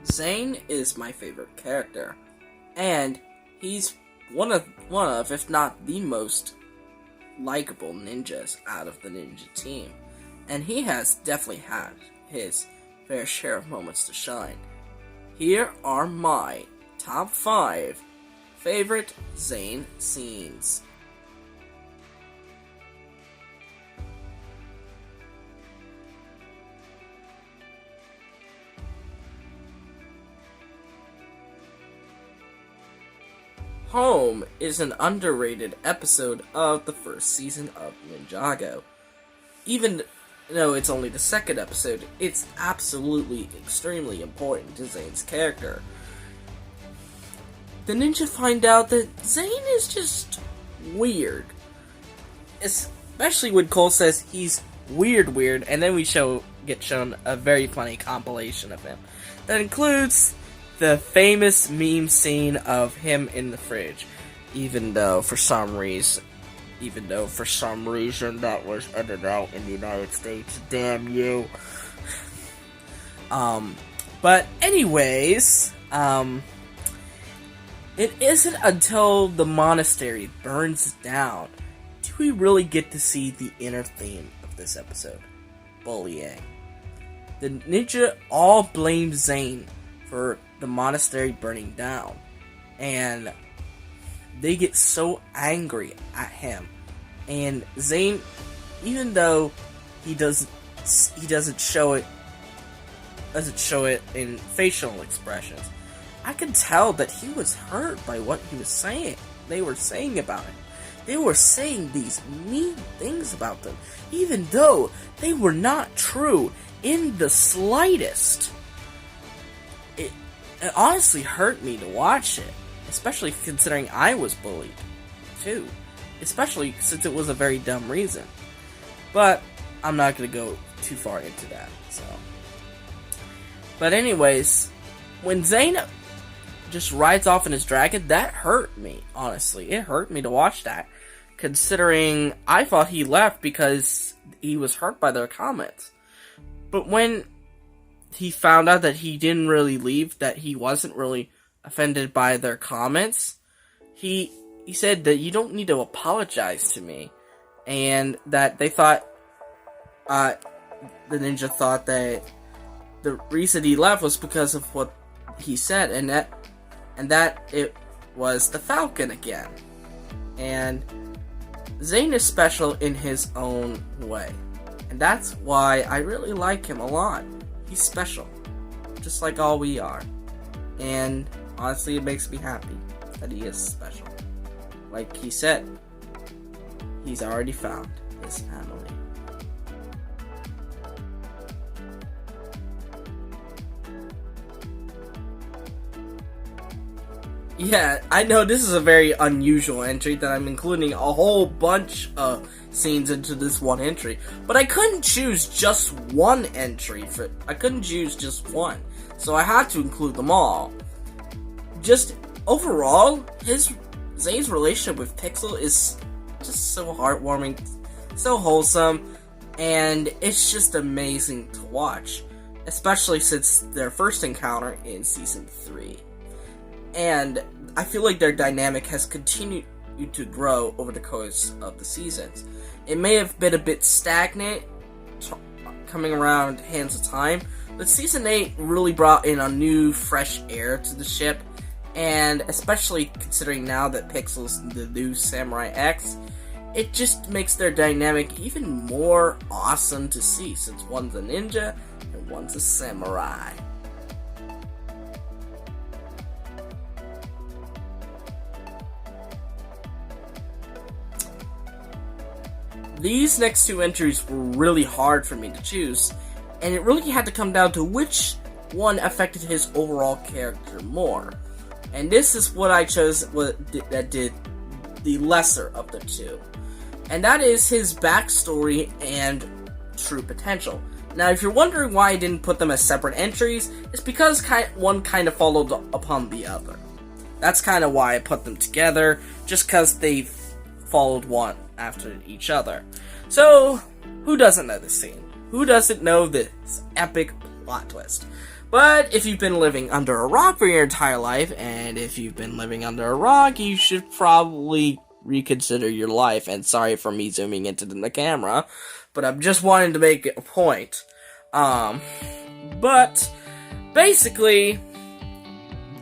Zane is my favorite character, and he's one of, if not the most likable ninjas out of the ninja team. And he has definitely had his fair share of moments to shine. Here are my top 5 favorite Zane scenes. Home is an underrated episode of the first season of Ninjago. Even though it's only the second episode, it's absolutely extremely important to Zane's character. The ninja find out that Zane is just weird. Especially when Cole says he's weird, and then we get shown a very funny compilation of him. That includes the famous meme scene of him in the fridge, even though for some reason that was edited out in the United States. Damn you. But anyways, it isn't until the monastery burns down do we really get to see the inner theme of this episode: bullying. The ninja all blame Zane for the monastery burning down, and they get so angry at him. And Zane, even though he doesn't show it in facial expressions, I could tell that he was hurt by what he was saying. They were saying about him. They were saying these mean things about them, even though they were not true in the slightest. It honestly hurt me to watch it, especially considering I was bullied, too. Especially since it was a very dumb reason. But I'm not going to go too far into that, so. But anyways, when Zane just rides off in his dragon, that hurt me, honestly. It hurt me to watch that, considering I thought he left because he was hurt by their comments. But when he found out that he didn't really leave, that he wasn't really offended by their comments, he said that you don't need to apologize to me, and that they thought, the ninja thought that the reason he left was because of what he said, and that it was the Falcon again. And Zane is special in his own way, and that's why I really like him a lot. He's special, just like all we are, and honestly, it makes me happy that he is special. Like he said, he's already found his family. Yeah, I know this is a very unusual entry that I'm including a whole bunch of scenes into this one entry, but I couldn't choose just one entry I couldn't choose just one, so I had to include them all. Just overall, Zane's relationship with Pixel is just so heartwarming, so wholesome, and it's just amazing to watch, especially since their first encounter in Season 3. And I feel like their dynamic has continued to grow over the course of the seasons. It may have been a bit stagnant, coming around Hands of Time, but Season 8 really brought in a new, fresh air to the ship, and especially considering now that Pixel's the new Samurai X, it just makes their dynamic even more awesome to see, since one's a ninja and one's a samurai. These next two entries were really hard for me to choose, and it really had to come down to which one affected his overall character more. And this is what I chose that did the lesser of the two. And that is his backstory and true potential. Now, if you're wondering why I didn't put them as separate entries, it's because one kind of followed upon the other. That's kind of why I put them together, just because they followed one after each other. So, who doesn't know this scene? Who doesn't know this epic plot twist? But if you've been living under a rock for your entire life, and if you've been living under a rock, you should probably reconsider your life. And sorry for me zooming into the camera, but I'm just wanting to make a point. But basically,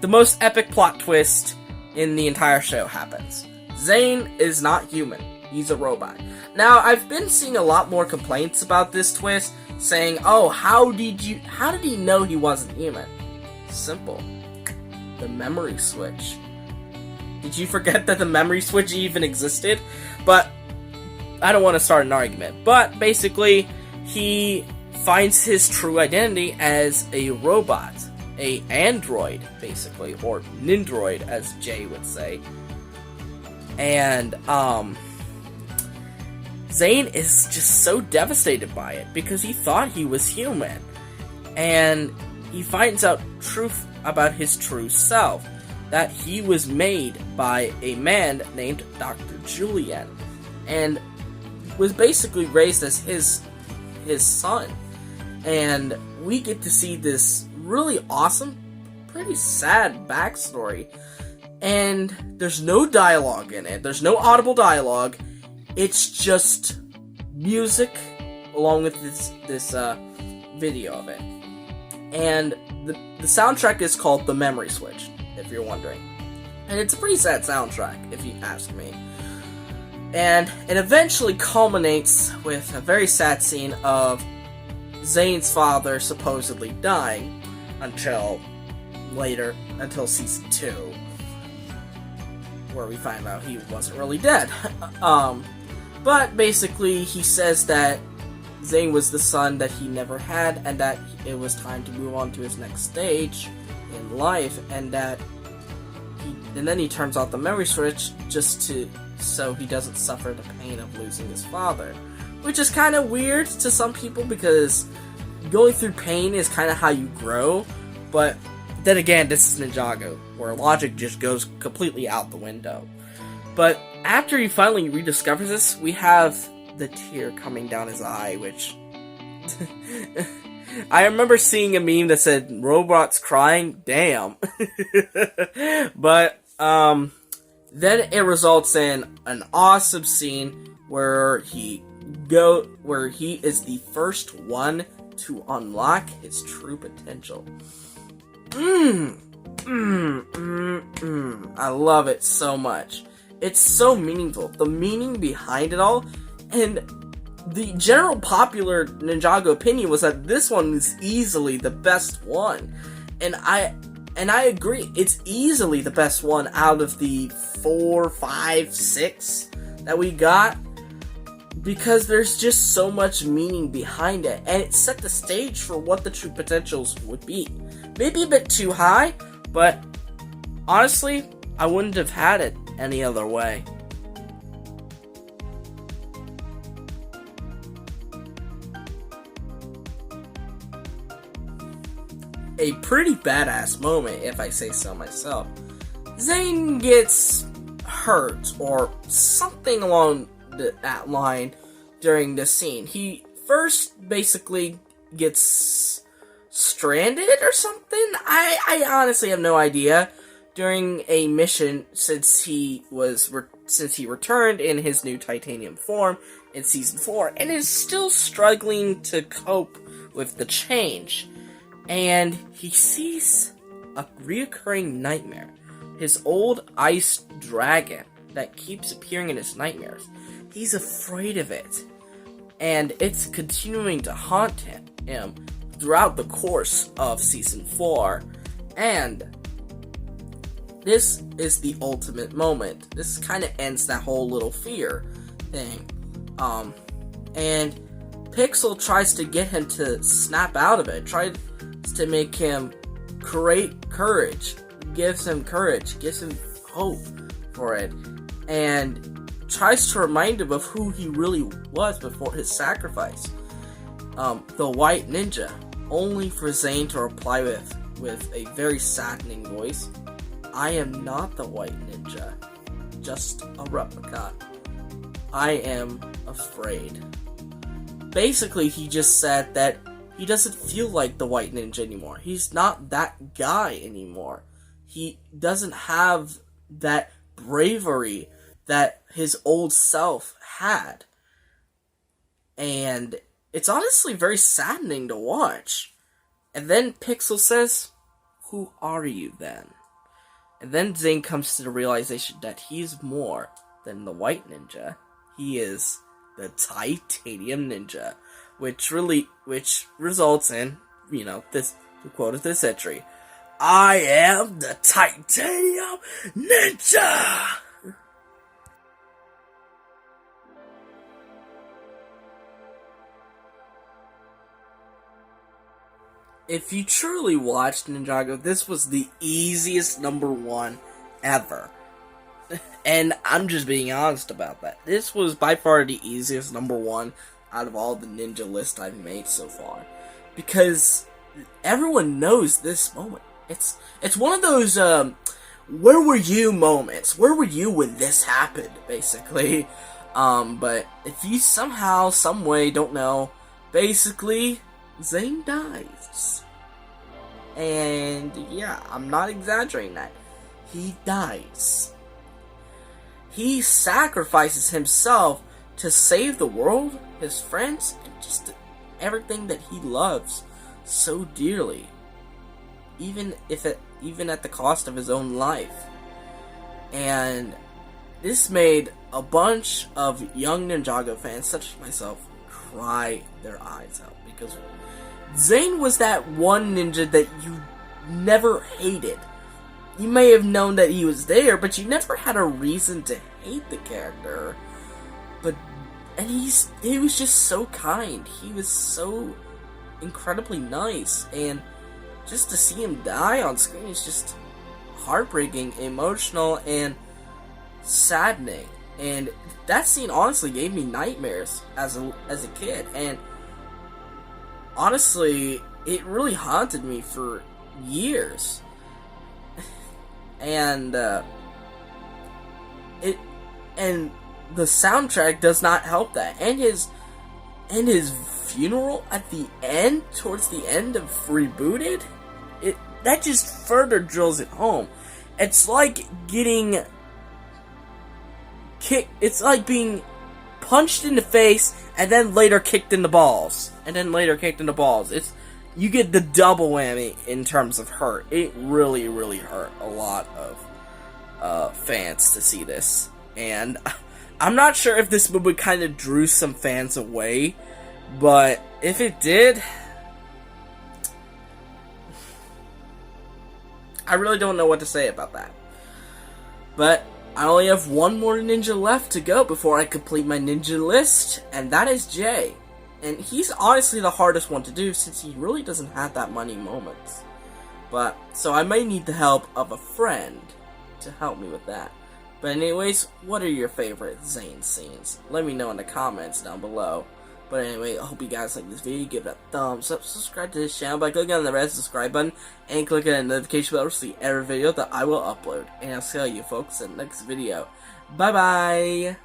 the most epic plot twist in the entire show happens. Zane is not human. He's a robot. Now, I've been seeing a lot more complaints about this twist, saying, oh, how did he know he wasn't human? Simple. The memory switch. Did you forget that the memory switch even existed? But I don't want to start an argument. But basically, he finds his true identity as a robot. A android, basically. Or nindroid, as Jay would say. And, Zane is just so devastated by it because he thought he was human. And he finds out truth about his true self. That he was made by a man named Dr. Julian. And was basically raised as his son. And we get to see this really awesome, pretty sad backstory. And there's no dialogue in it. There's no audible dialogue. It's just music along with this video of it. And the soundtrack is called The Memory Switch, if you're wondering. And it's a pretty sad soundtrack, if you ask me. And it eventually culminates with a very sad scene of Zane's father supposedly dying until season 2. Where we find out he wasn't really dead. But basically, he says that Zane was the son that he never had, and that it was time to move on to his next stage in life, and then he turns off the memory switch so he doesn't suffer the pain of losing his father. Which is kind of weird to some people, because going through pain is kind of how you grow, but then again, this is Ninjago, where logic just goes completely out the window. But after he finally rediscovers this, we have the tear coming down his eye, which... I remember seeing a meme that said, robots crying, damn. But, then it results in an awesome scene where he is the first one to unlock his true potential. I love it so much. It's so meaningful. The meaning behind it all, and the general popular Ninjago opinion was that this one is easily the best one. And I agree. It's easily the best one out of the 4, 5, 6 that we got. Because there's just so much meaning behind it. And it set the stage for what the true potentials would be. Maybe a bit too high, but honestly, I wouldn't have had it any other way. A pretty badass moment, if I say so myself. Zane gets hurt, or something along that line, during this scene. He first basically gets stranded or something? I honestly have no idea. During a mission, since he returned in his new titanium form in season 4, and is still struggling to cope with the change. And he sees a reoccurring nightmare. His old ice dragon that keeps appearing in his nightmares. He's afraid of it. And it's continuing to haunt him throughout the course of season 4. And this is the ultimate moment. This kind of ends that whole little fear thing. And Pixel tries to get him to snap out of it. Tries to make him create courage. Gives him courage. Gives him hope for it. And tries to remind him of who he really was before his sacrifice. The White Ninja. Only for Zane to reply with a very saddening voice. I am not the White Ninja. Just a replica. I am afraid. Basically, he just said that He doesn't feel like the white ninja anymore. He's not that guy anymore. He doesn't have that bravery that his old self had. And it's honestly very saddening to watch. And then Pixel says, "Who are you then?" And then Zane comes to the realization that he's more than the white ninja. He is the titanium ninja. Which results in, this, the quote of this entry: "I am the titanium ninja!" If you truly watched Ninjago, this was the easiest number 1 ever. And I'm just being honest about that. This was by far the easiest number 1 out of all the ninja lists I've made so far. Because everyone knows this moment. It's one of those, where were you moments? Where were you when this happened, basically? But if you somehow, some way, don't know, basically, Zane dies. And yeah, I'm not exaggerating that. He dies. He sacrifices himself to save the world, his friends, and just everything that he loves so dearly. Even at the cost of his own life. And this made a bunch of young Ninjago fans, such as myself, cry their eyes out. Because Zane was that one ninja that you never hated. You may have known that he was there, but you never had a reason to hate the character. And he was just so kind. He was so incredibly nice, and just to see him die on screen is just heartbreaking, emotional, and saddening. And that scene honestly gave me nightmares as a kid, and honestly, it really haunted me for years. And the soundtrack does not help that. And his funeral at the end, towards the end of Rebooted, that just further drills it home. It's like getting kicked. It's like being punched in the face and then later kicked in the balls. You get the double whammy in terms of hurt. It really, really hurt a lot of fans to see this. And I'm not sure if this movie kind of drew some fans away, but if it did, I really don't know what to say about that. But I only have one more ninja left to go before I complete my ninja list, and that is Jay. And he's honestly the hardest one to do since he really doesn't have that many moments. But, so I may need the help of a friend to help me with that. But anyways, what are your favorite Zane scenes? Let me know in the comments down below. But anyway, I hope you guys like this video. Give it a thumbs up, subscribe to this channel by clicking on the red subscribe button, and click on the notification bell to see every video that I will upload. And I'll see you folks in the next video. Bye bye!